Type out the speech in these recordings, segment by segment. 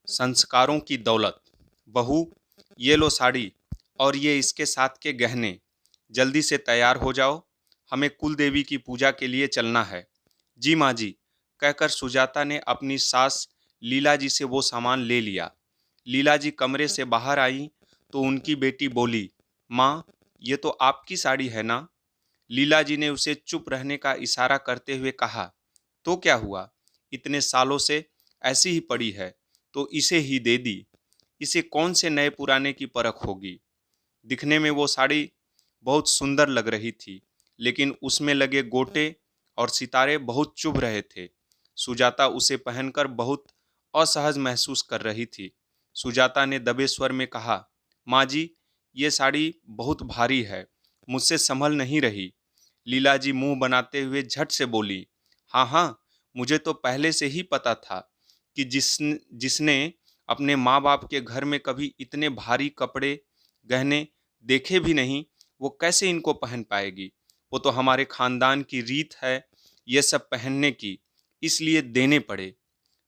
संस्कारों की दौलत। बहू, ये लो साड़ी और ये इसके साथ के गहने। जल्दी से तैयार हो जाओ, हमें कुल देवी की पूजा के लिए चलना है। जी माँ जी, कहकर सुजाता ने अपनी सास लीला जी से वो सामान ले लिया। लीला जी कमरे से बाहर आई तो उनकी बेटी बोली, माँ, ये तो आपकी साड़ी है ना? लीला जी ने उसे चुप रहने का इशारा करते हुए कहा, तो क्या हुआ, इतने सालों से ऐसी ही पड़ी है तो इसे ही दे दी। इसे कौन से नए पुराने की परख होगी। दिखने में वो साड़ी बहुत सुंदर लग रही थी, लेकिन उसमें लगे गोटे और सितारे बहुत चुभ रहे थे। सुजाता उसे पहनकर बहुत असहज महसूस कर रही थी। सुजाता ने दबे स्वर में कहा, माँ जी, ये साड़ी बहुत भारी है, मुझसे संभल नहीं रही। लीला जी मुंह बनाते हुए झट से बोली, हाँ हाँ, मुझे तो पहले से ही पता था कि जिसने अपने माँ बाप के घर में कभी इतने भारी कपड़े गहने देखे भी नहीं, वो कैसे इनको पहन पाएगी। वो तो हमारे खानदान की रीत है ये सब पहनने की, इसलिए देने पड़े।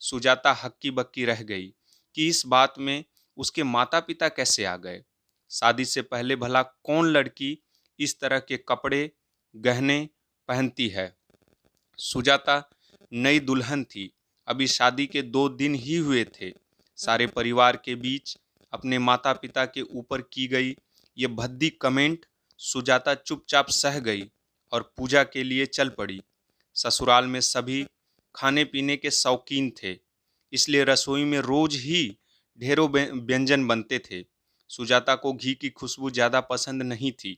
सुजाता हक्की बक्की रह गई कि इस बात में उसके माता पिता कैसे आ गए। शादी से पहले भला कौन लड़की इस तरह के कपड़े गहने पहनती है। सुजाता नई दुल्हन थी, अभी शादी के 2 दिन ही हुए थे। सारे परिवार के बीच अपने माता पिता के ऊपर की गई ये भद्दी कमेंट सुजाता चुपचाप सह गई और पूजा के लिए चल पड़ी। ससुराल में सभी खाने पीने के शौकीन थे, इसलिए रसोई में रोज ही ढेरों व्यंजन बनते थे। सुजाता को घी की खुशबू ज़्यादा पसंद नहीं थी।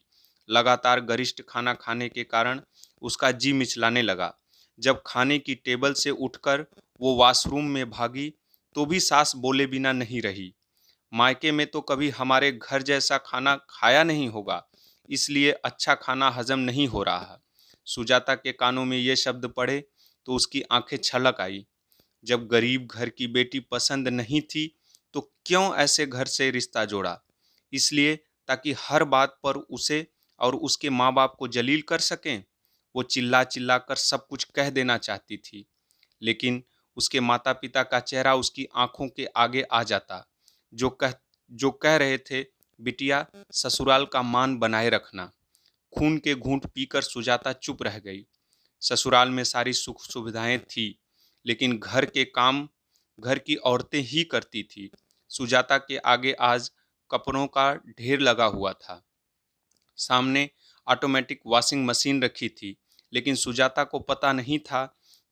लगातार गरिष्ठ खाना खाने के कारण उसका जी मिचलाने लगा। जब खाने की टेबल से उठकर वो वॉशरूम में भागी तो भी सास बोले बिना नहीं रही। मायके में तो कभी हमारे घर जैसा खाना खाया नहीं होगा, इसलिए अच्छा खाना हजम नहीं हो रहा है। सुजाता के कानों में ये शब्द पड़े तो उसकी आंखें छलक आई। जब गरीब घर की बेटी पसंद नहीं थी तो क्यों ऐसे घर से रिश्ता जोड़ा? इसलिए ताकि हर बात पर उसे और उसके माँ बाप को जलील कर सकें। वो चिल्ला चिल्ला कर सब कुछ कह देना चाहती थी, लेकिन उसके माता पिता का चेहरा उसकी आंखों के आगे आ जाता। जो कह जो कह रहे थे, बिटिया, ससुराल का मान बनाए रखना। खून के घूंट पीकर सुजाता चुप रह गई। ससुराल में सारी सुख सुविधाएं थी, लेकिन घर के काम घर की औरतें ही करती थी। सुजाता के आगे आज कपड़ों का ढेर लगा हुआ था। सामने ऑटोमेटिक वॉशिंग मशीन रखी थी, लेकिन सुजाता को पता नहीं था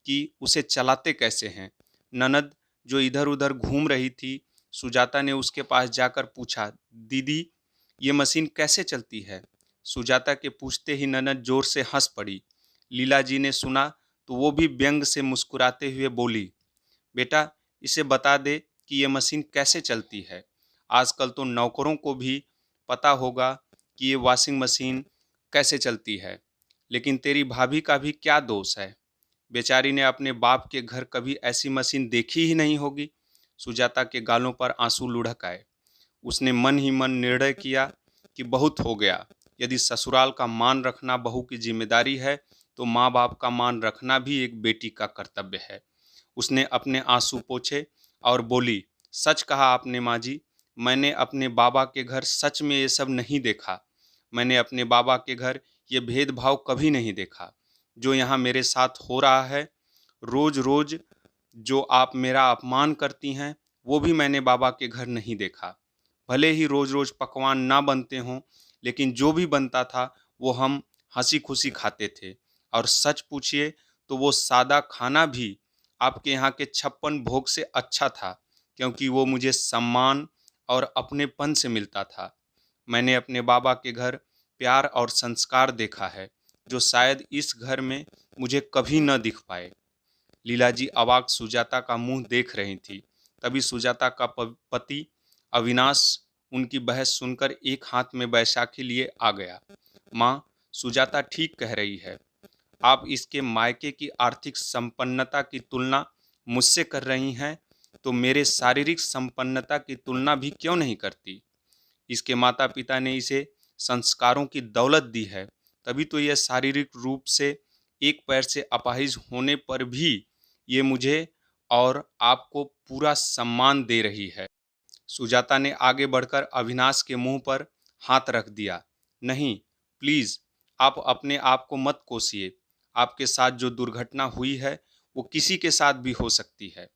कि उसे चलाते कैसे हैं। ननद जो इधर उधर घूम रही थी, सुजाता ने उसके पास जाकर पूछा, दीदी, ये मशीन कैसे चलती है? सुजाता के पूछते ही ननद जोर से हंस पड़ी। लीला जी ने सुना तो वो भी व्यंग से मुस्कुराते हुए बोली, बेटा, इसे बता दे कि ये मशीन कैसे चलती है। आजकल तो नौकरों को भी पता होगा कि ये वॉशिंग मशीन कैसे चलती है। लेकिन तेरी भाभी का भी क्या दोष है? बेचारी ने अपने बाप के घर कभी ऐसी मशीन देखी ही नहीं होगी। सुजाता के गालों पर आंसू लुढ़क आए। उसने मन ही मन निर्णय किया कि बहुत हो गया। यदि ससुराल का मान रखना बहू की जिम्मेदारी है, तो माँ बाप का मान रखना भी एक बेटी का कर्तव्य है। उसने अपने आंसू पोंछे और बोली, सच कहा आपने माँ जी, मैंने अपने बाबा के घर सच में ये सब नहीं देखा। मैंने अपने बाबा के घर ये भेदभाव कभी नहीं देखा। जो यहाँ मेरे साथ हो रहा है, रोज रोज जो आप मेरा अपमान करती हैं, वो भी मैंने बाबा के घर नहीं देखा। भले ही रोज रोज पकवान ना बनते हों, लेकिन जो भी बनता था वो हम हंसी खुशी खाते थे। और सच पूछिए तो वो सादा खाना भी आपके यहाँ के 56 भोग से अच्छा था, क्योंकि वो मुझे सम्मान और अपनेपन से मिलता था। मैंने अपने बाबा के घर प्यार और संस्कार देखा है, जो शायद इस घर में मुझे कभी न दिख पाए। लीला जी अवाक सुजाता का मुंह देख रही थी। तभी सुजाता का पति अविनाश उनकी बहस सुनकर एक हाथ में बैसाखी लिए आ गया। माँ, सुजाता ठीक कह रही है। आप इसके मायके की आर्थिक संपन्नता की तुलना मुझसे कर रही हैं, तो मेरे शारीरिक संपन्नता की तुलना भी क्यों नहीं करती? इसके माता पिता ने इसे संस्कारों की दौलत दी है, तभी तो यह शारीरिक रूप से एक पैर से अपाहिज होने पर भी ये मुझे और आपको पूरा सम्मान दे रही है। सुजाता ने आगे बढ़कर अविनाश के मुंह पर हाथ रख दिया। नहीं, प्लीज, आप अपने आप को मत कोसिए। आपके साथ जो दुर्घटना हुई है वो किसी के साथ भी हो सकती है।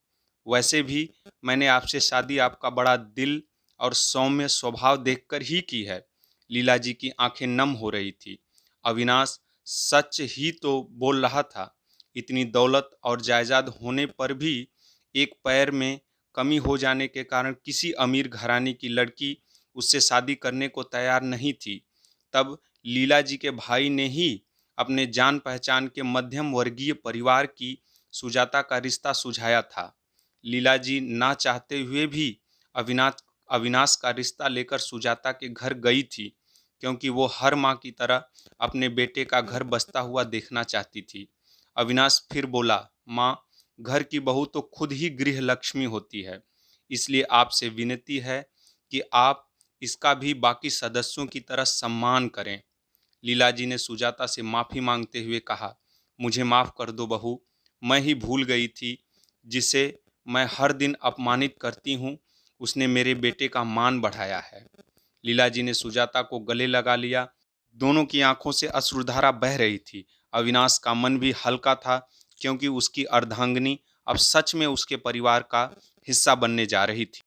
वैसे भी मैंने आपसे शादी आपका बड़ा दिल और सौम्य स्वभाव देखकर ही की है। लीला जी की आंखें नम हो रही थी। अविनाश सच ही तो बोल रहा था। इतनी दौलत और जायदाद होने पर भी एक पैर में कमी हो जाने के कारण किसी अमीर घराने की लड़की उससे शादी करने को तैयार नहीं थी। तब लीला जी के भाई ने ही अपने जान पहचान के मध्यम वर्गीय परिवार की सुजाता का रिश्ता सुझाया था। लीला जी ना चाहते हुए भी अविनाश अविनाश का रिश्ता लेकर सुजाता के घर गई थी, क्योंकि वो हर माँ की तरह अपने बेटे का घर बसता हुआ देखना चाहती थी। अविनाश फिर बोला, माँ, घर की बहू तो खुद ही गृह लक्ष्मी होती है, इसलिए आपसे विनती है कि आप इसका भी बाकी सदस्यों की तरह सम्मान करें। लीला जी ने सुजाता से माफ़ी मांगते हुए कहा, मुझे माफ़ कर दो बहू, मैं ही भूल गई थी। जिसे मैं हर दिन अपमानित करती हूँ, उसने मेरे बेटे का मान बढ़ाया है। लीला जी ने सुजाता को गले लगा लिया। दोनों की आंखों से अश्रुधारा बह रही थी। अविनाश का मन भी हल्का था, क्योंकि उसकी अर्धांगिनी अब सच में उसके परिवार का हिस्सा बनने जा रही थी।